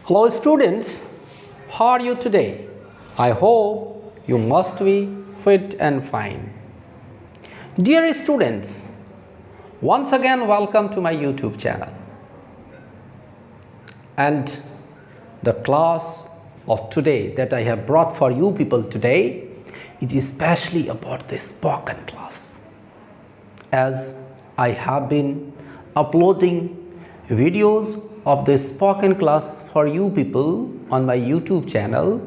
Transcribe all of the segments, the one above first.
Hello students, how are you today? I hope you must be fit and fine. Dear students, once again welcome to my YouTube channel. And the class of today that I have brought for you people today, it is especially about the spoken class. As I have been uploading videos of the spoken class for you people on my YouTube channel.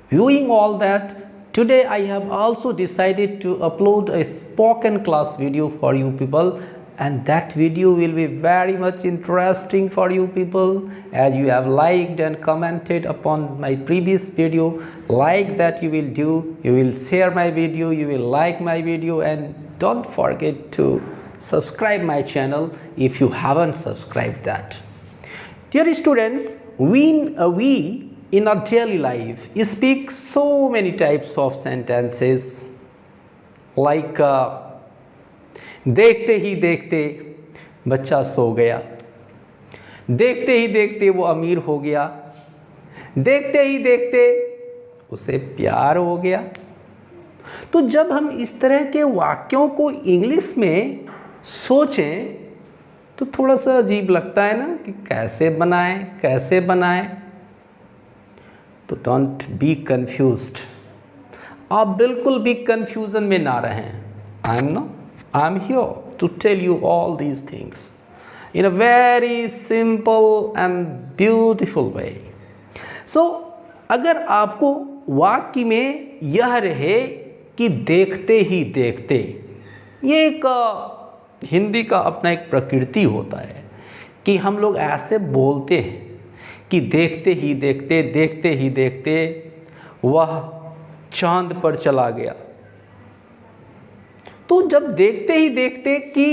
Viewing all that, today I have also decided to upload a spoken class video for you people, and that video will be very much interesting for you people, as you have liked and commented upon my previous video. Like that you will do, you will share my video, you will like my video, and don't forget to subscribe my channel if you haven't subscribed that. Dear students, we in our daily life speak so many types of sentences like देखते ही देखते बच्चा सो गया, देखते ही देखते वो अमीर हो गया, देखते ही देखते उसे प्यार हो गया। तो जब हम इस तरह के वाक्यों को इंग्लिश में सोचें तो थोड़ा सा अजीब लगता है ना कि कैसे बनाएं। तो डोंट बी कंफ्यूज्ड, आप बिल्कुल भी कंफ्यूजन में ना रहें। I am here to tell you all these things in a very simple and beautiful way. So अगर आपको वाक्य में यह रहे कि देखते ही देखते, ये एक हिंदी का अपना एक प्रकृति होता है कि हम लोग ऐसे बोलते हैं कि देखते ही देखते वह चांद पर चला गया। तो जब देखते ही देखते कि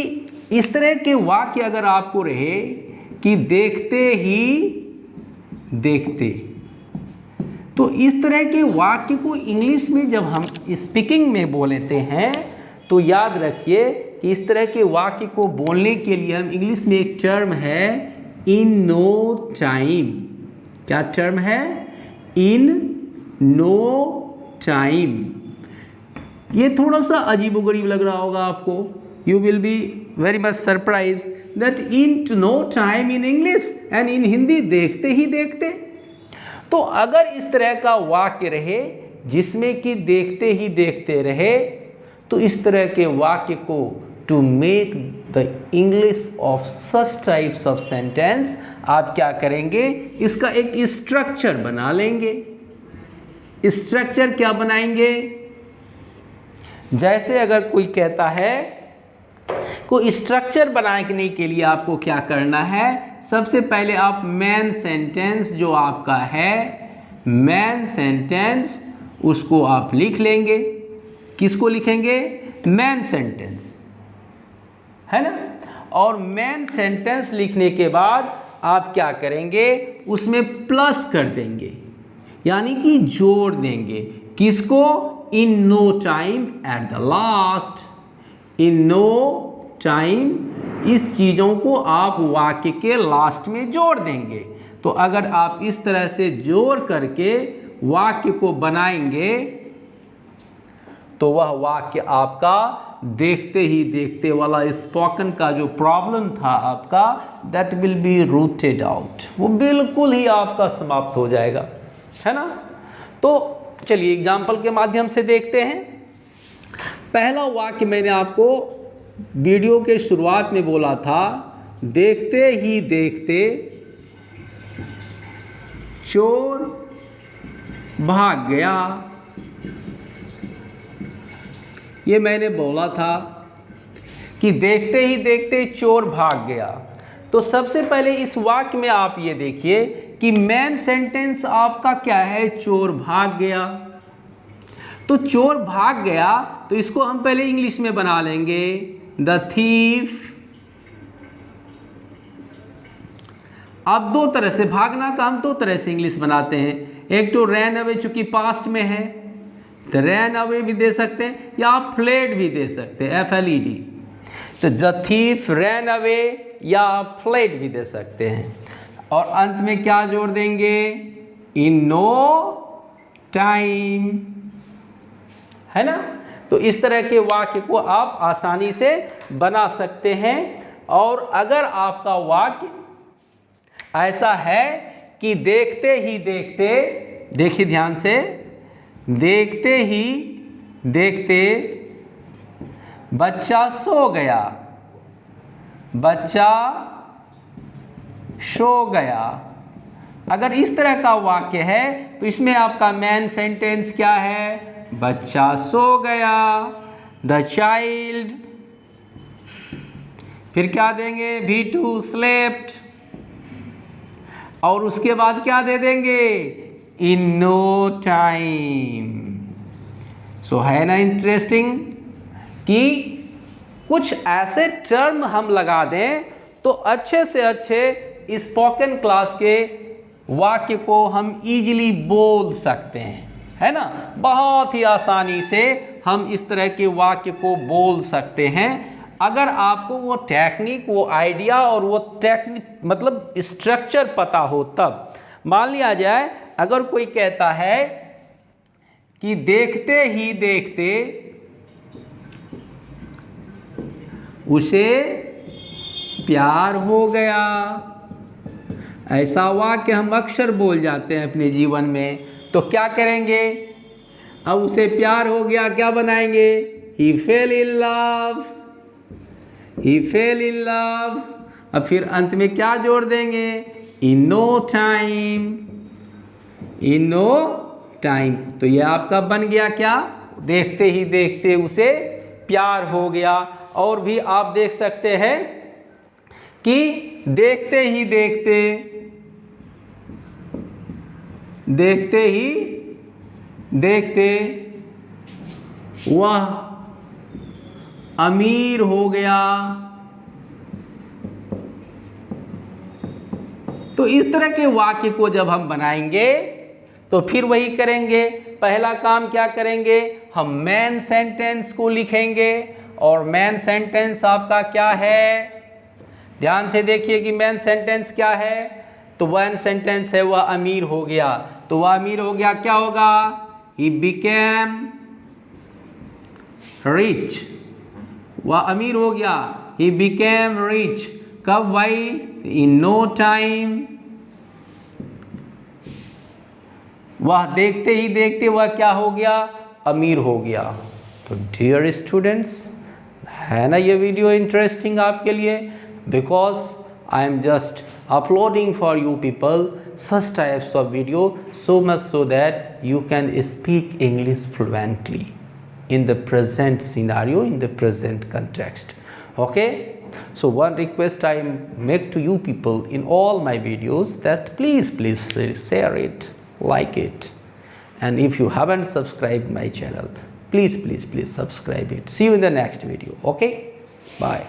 इस तरह के वाक्य अगर आपको रहे कि देखते ही देखते, तो इस तरह के वाक्य को इंग्लिश में जब हम स्पीकिंग में बोलते हैं तो याद रखिए कि इस तरह के वाक्य को बोलने के लिए हम इंग्लिश में एक टर्म है इन नो टाइम। क्या टर्म है? In no time. ये थोड़ा सा अजीबोगरीब लग रहा होगा आपको। You will be very much surprise that in to no time in English and in Hindi देखते ही देखते। तो अगर इस तरह का वाक्य रहे जिसमें कि देखते ही देखते रहे, तो इस तरह के वाक्य को to make the English of such types of sentence आप क्या करेंगे, इसका एक स्ट्रक्चर बना लेंगे। स्ट्रक्चर क्या बनाएंगे? जैसे अगर कोई कहता है, कोई स्ट्रक्चर बनाने के लिए आपको क्या करना है, सबसे पहले आप मेन सेंटेंस जो आपका है, मेन सेंटेंस उसको आप लिख लेंगे। किसको लिखेंगे? मेन सेंटेंस, है ना। और मेन सेंटेंस लिखने के बाद आप क्या करेंगे, उसमें प्लस कर देंगे, यानी कि जोड़ देंगे। किसको? In no time at the last. In no time, इस चीज़ों को आप वाक्य के लास्ट में जोड़ देंगे। तो अगर आप इस तरह से जोड़ करके वाक्य को बनाएंगे तो वह वाक्य आपका देखते ही देखते वाला स्पोकन का जो प्रॉब्लम था आपका, that will be rooted out. वो बिल्कुल ही आपका समाप्त हो जाएगा, है ना। तो चलिए एग्जाम्पल के माध्यम से देखते हैं। पहला वाक्य मैंने आपको वीडियो के शुरुआत में बोला था, देखते ही देखते चोर भाग गया। ये मैंने बोला था कि देखते ही देखते चोर भाग गया। तो सबसे पहले इस वाक्य में आप ये देखिए कि मेन सेंटेंस आपका क्या है, चोर भाग गया। तो चोर भाग गया, तो इसको हम पहले इंग्लिश में बना लेंगे, द थीफ। अब दो तरह से भागना का हम दो तरह से इंग्लिश बनाते हैं। एक तो रैन अवे, चूंकि पास्ट में है तो रैन अवे भी दे सकते हैं, या आप फ्लेड भी दे सकते हैं, FLED। तो द थीफ रैन अवे या फ्लेड भी दे सकते हैं। और अंत में क्या जोड़ देंगे? इन नो टाइम, है ना। तो इस तरह के वाक्य को आप आसानी से बना सकते हैं। और अगर आपका वाक्य ऐसा है कि देखते ही देखते, देखिए ध्यान से, देखते ही देखते बच्चा सो गया, बच्चा सो गया, अगर इस तरह का वाक्य है तो इसमें आपका मेन सेंटेंस क्या है? बच्चा सो गया, द चाइल्ड, फिर क्या देंगे? V2 स्लेप्ट, और उसके बाद क्या दे देंगे? इन नो टाइम। सो है ना इंटरेस्टिंग कि कुछ ऐसे टर्म हम लगा दें तो अच्छे से अच्छे स्पोकन क्लास के वाक्य को हम इजीली बोल सकते हैं, है ना। बहुत ही आसानी से हम इस तरह के वाक्य को बोल सकते हैं अगर आपको वो टेक्निक, वो आइडिया और वो टेक्निक मतलब स्ट्रक्चर पता हो तब। मान लिया जाए अगर कोई कहता है कि देखते ही देखते उसे प्यार हो गया, ऐसा वाक्य हम अक्सर बोल जाते हैं अपने जीवन में, तो क्या करेंगे? अब उसे प्यार हो गया, क्या बनाएंगे? He fell in love, he fell in love। अब फिर अंत में क्या जोड़ देंगे? In no time, in no time। तो ये आपका बन गया क्या? देखते ही देखते उसे प्यार हो गया। और भी आप देख सकते हैं कि देखते ही देखते, देखते ही देखते वह अमीर हो गया। तो इस तरह के वाक्य को जब हम बनाएंगे तो फिर वही करेंगे। पहला काम क्या करेंगे? हम मेन सेंटेंस को लिखेंगे। और मेन सेंटेंस आपका क्या है? ध्यान से देखिए कि मेन सेंटेंस क्या है। तो मेन सेंटेंस है वह अमीर हो गया। तो वह अमीर हो गया, क्या होगा? He became rich। वह अमीर हो गया, He became rich। कब भाई? In no time। वह देखते ही देखते वह क्या हो गया? अमीर हो गया। तो डियर स्टूडेंट्स, है ना ये वीडियो इंटरेस्टिंग आपके लिए? Because I am just uploading for you people such types of video so much so that you can speak English fluently in the present scenario, in the present context. Okay, so one request I make to you people in all my videos, that please share it, like it, and if you haven't subscribed my channel, please subscribe it. See you in the next video. Okay, bye.